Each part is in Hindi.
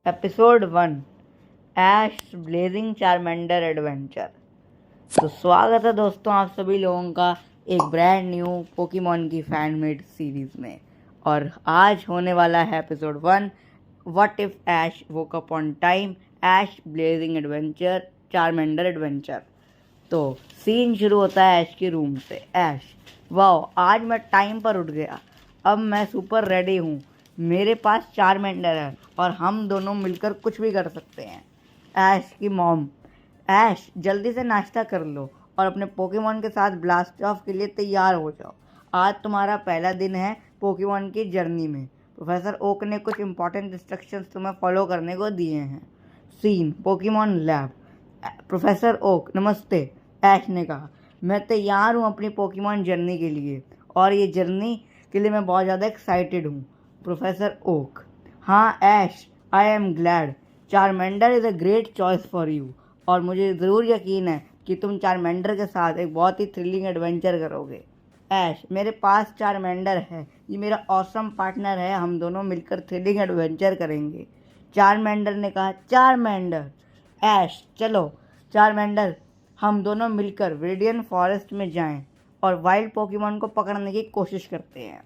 Episode 1 Ash blazing Charmander adventure. तो स्वागत है दोस्तों आप सभी लोगों का एक ब्रांड न्यू पोकेमॉन की फैन मेड सीरीज में। और आज होने वाला है episode 1 what if Ash woke up on time Ash blazing adventure Charmander adventure. तो सीन शुरू होता है ऐश के रूम से। ऐश, वाह आज मैं टाइम पर उठ गया, अब मैं सुपर रेडी हूँ। मेरे पास चारमेंडर है और हम दोनों मिलकर कुछ भी कर सकते हैं। ऐश की मॉम, ऐश जल्दी से नाश्ता कर लो और अपने पोकेमॉन के साथ ब्लास्ट ऑफ के लिए तैयार हो जाओ। आज तुम्हारा पहला दिन है पोकेमॉन की जर्नी में। प्रोफेसर ओक ने कुछ इंपॉर्टेंट इंस्ट्रक्शंस तुम्हें फॉलो करने को दिए हैं। Scene Pokemon lab. Professor Oak नमस्ते, ऐश ने कहा। मैं तैयार हूँ अपनी पोकेमॉन जर्नी के लिए और ये जर्नी के लिए मैं बहुत ज़्यादा एक्साइटेड हूँ। प्रोफेसर ओक, हाँ Ash, I am glad. Charmander is a great choice for you और मुझे ज़रूर यकीन है कि तुम चारमेंडर के साथ एक बहुत ही थ्रिलिंग एडवेंचर करोगे। ऐश, मेरे पास चारमेंडर है, ये मेरा ऑसम पार्टनर है, हम दोनों मिलकर थ्रिलिंग एडवेंचर करेंगे। चारमेंडर ने कहा। चारमेंडर, ऐश चलो चारमेंडर, हम दोनों मिलकर वेडियन फॉरेस्ट में जाएं और वाइल्ड पोकेमॉन को पकड़ने की कोशिश करते हैं।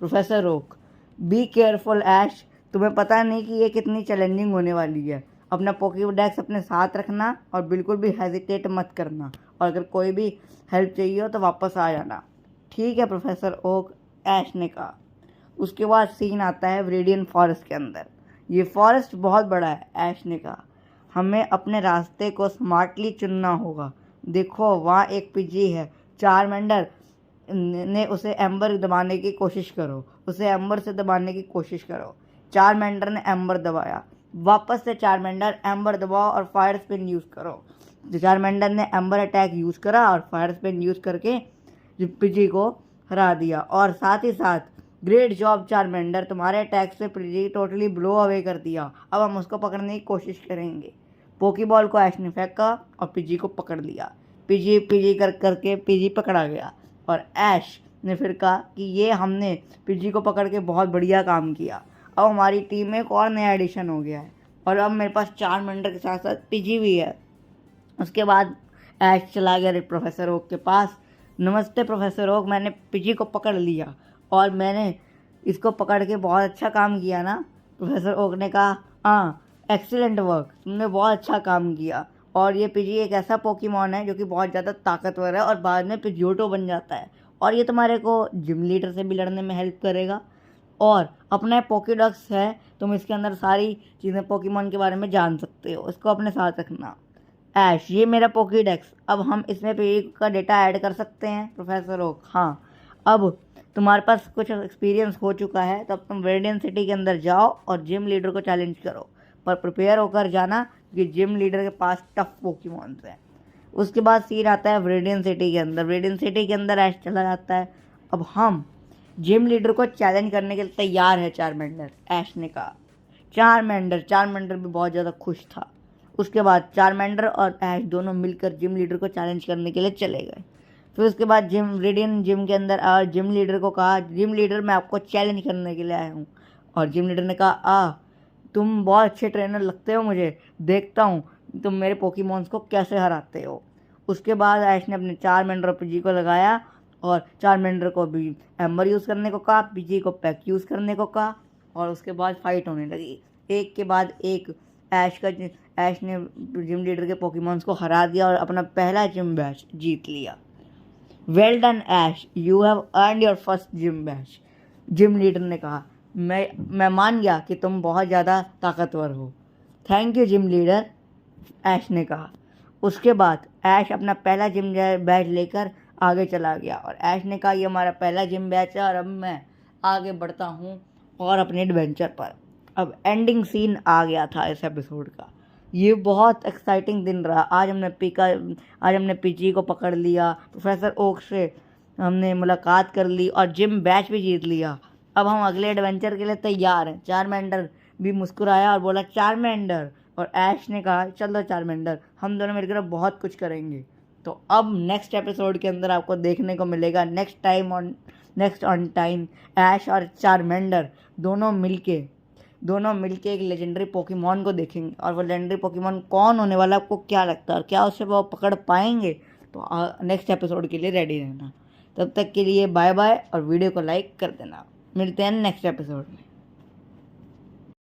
प्रोफेसर ओक, बी केयरफुल ऐश, तुम्हें पता नहीं कि ये कितनी चैलेंजिंग होने वाली है। अपना पोकेडेक्स अपने साथ रखना और बिल्कुल भी हेजिटेट मत करना, और अगर कोई भी हेल्प चाहिए हो तो वापस आ जाना। ठीक है प्रोफेसर ओक, ऐश ने कहा। उसके बाद सीन आता है रेडियन फॉरेस्ट के अंदर। ये फॉरेस्ट बहुत बड़ा है, ऐश ने कहा। हमें अपने रास्ते को स्मार्टली चुनना होगा। देखो वहाँ एक पिजी है। चारमेंडर ने उसे एम्बर दबाने की कोशिश करो, उसे एम्बर से दबाने की कोशिश करो। चारमेंडर ने एम्बर दबाया। वापस से चारमेंडर एम्बर दबाओ और फायर स्पिन यूज़ करो। चारमेंडर ने एम्बर अटैक यूज़ करा और फायर स्पिन यूज़ करके पिजी को हरा दिया। और साथ ही साथ ग्रेट जॉब चारमेंडर, तुम्हारे अटैक से पिजी टोटली ब्लो अवे कर दिया। अब हम उसको पकड़ने की कोशिश करेंगे। पोकीबॉल को ऐश ने फेंका और पिजी को पकड़ लिया। पिजी पिजी करके पिजी पकड़ा गया और ऐश ने फिर कहा कि ये हमने पिजी को पकड़ के बहुत बढ़िया काम किया। अब हमारी टीम में एक और नया एडिशन हो गया है और अब मेरे पास चारमेंडर के साथ साथ पिजी भी है। उसके बाद ऐश चला गया प्रोफेसर ओक के पास। नमस्ते प्रोफेसर ओक, मैंने पिजी को पकड़ लिया और मैंने इसको पकड़ के बहुत अच्छा काम किया ना। प्रोफेसर ओक ने कहा, हाँ एक्सीलेंट वर्क, तुमने बहुत अच्छा काम किया। और ये पिजी एक ऐसा पोकेमॉन है जो कि बहुत ज़्यादा ताकतवर है और बाद में पिजियोटो बन जाता है और ये तुम्हारे को जिम लीडर से भी लड़ने में हेल्प करेगा। और अपना पोकेडेक्स है, तुम इसके अंदर सारी चीज़ें पोकेमॉन के बारे में जान सकते हो, इसको अपने साथ रखना। ऐश, ये मेरा पोकेडेक्स, अब हम इसमें पिजी का डेटा ऐड कर सकते हैं। प्रोफेसर ओक, हाँ अब तुम्हारे पास कुछ एक्सपीरियंस हो चुका है तो अब तुम वेडियन सिटी के अंदर जाओ और जिम लीडर को चैलेंज करो, पर प्रिपेयर होकर जाना कि जिम लीडर के पास टफ पोकेमॉन्स हैं। उसके बाद सीन आता है वेडियन सिटी के अंदर। वेडियन सिटी के अंदर ऐश चला जाता है। अब हम जिम लीडर को चैलेंज करने के लिए तैयार है चारमेंडर, ऐश ने कहा। चारमेंडर भी बहुत ज़्यादा खुश था। उसके बाद चारमेंडर और ऐश दोनों मिलकर जिम लीडर को चैलेंज करने के लिए चले गए। फिर उसके बाद रेडियन जिम के अंदर जिम लीडर को कहा, जिम लीडर मैं आपको चैलेंज करने के लिए आया हूँ। और जिम लीडर ने कहा, तुम बहुत अच्छे ट्रेनर लगते हो मुझे, देखता हूँ तुम मेरे पोकेमॉन्स को कैसे हराते हो। उसके बाद ऐश ने अपने चारमेंडर और पिजी को लगाया और चारमेंडर को भी एम्बर यूज़ करने को कहा, पिजी को पैक यूज़ करने को कहा और उसके बाद फाइट होने लगी। एक के बाद एक ऐश ने जिम लीडर के पोकेमॉन्स को हरा दिया और अपना पहला जिम बैच जीत लिया। Well done Ash, you have earned your first gym badge, gym leader ने कहा। मैं मान गया कि तुम बहुत ज़्यादा ताकतवर हो। थैंक यू जिम लीडर, ऐश ने कहा। उसके बाद ऐश अपना पहला जिम बैच लेकर आगे चला गया और ऐश ने कहा, ये हमारा पहला जिम बैच है और अब मैं आगे बढ़ता हूँ और अपने एडवेंचर पर। अब एंडिंग सीन आ गया था इस एपिसोड का। ये बहुत एक्साइटिंग दिन रहा। आज हमने पिजी को पकड़ लिया, प्रोफेसर ओक से हमने मुलाकात कर ली और जिम बैच भी जीत लिया। अब हम अगले एडवेंचर के लिए तैयार हैं। चारमेंडर भी मुस्कुराया और बोला चारमेंडर, और ऐश ने कहा चलो चारमेंडर, हम दोनों मिलकर बहुत कुछ करेंगे। तो अब नेक्स्ट एपिसोड के अंदर आपको देखने को मिलेगा नेक्स्ट ऑन टाइम ऐश और चारमेंडर दोनों मिलके दोनों मिलके एक लेजेंडरी पोकेमॉन को देखेंगे और वो लेजेंडरी पोकेमॉन कौन होने वाला है, आपको क्या लगता है और क्या उससे वो पकड़ पाएंगे। तो नेक्स्ट एपिसोड के लिए रेडी रहना। तब तक के लिए बाय बाय और वीडियो को लाइक कर देना। मिलते हैं नेक्स्ट एपिसोड में।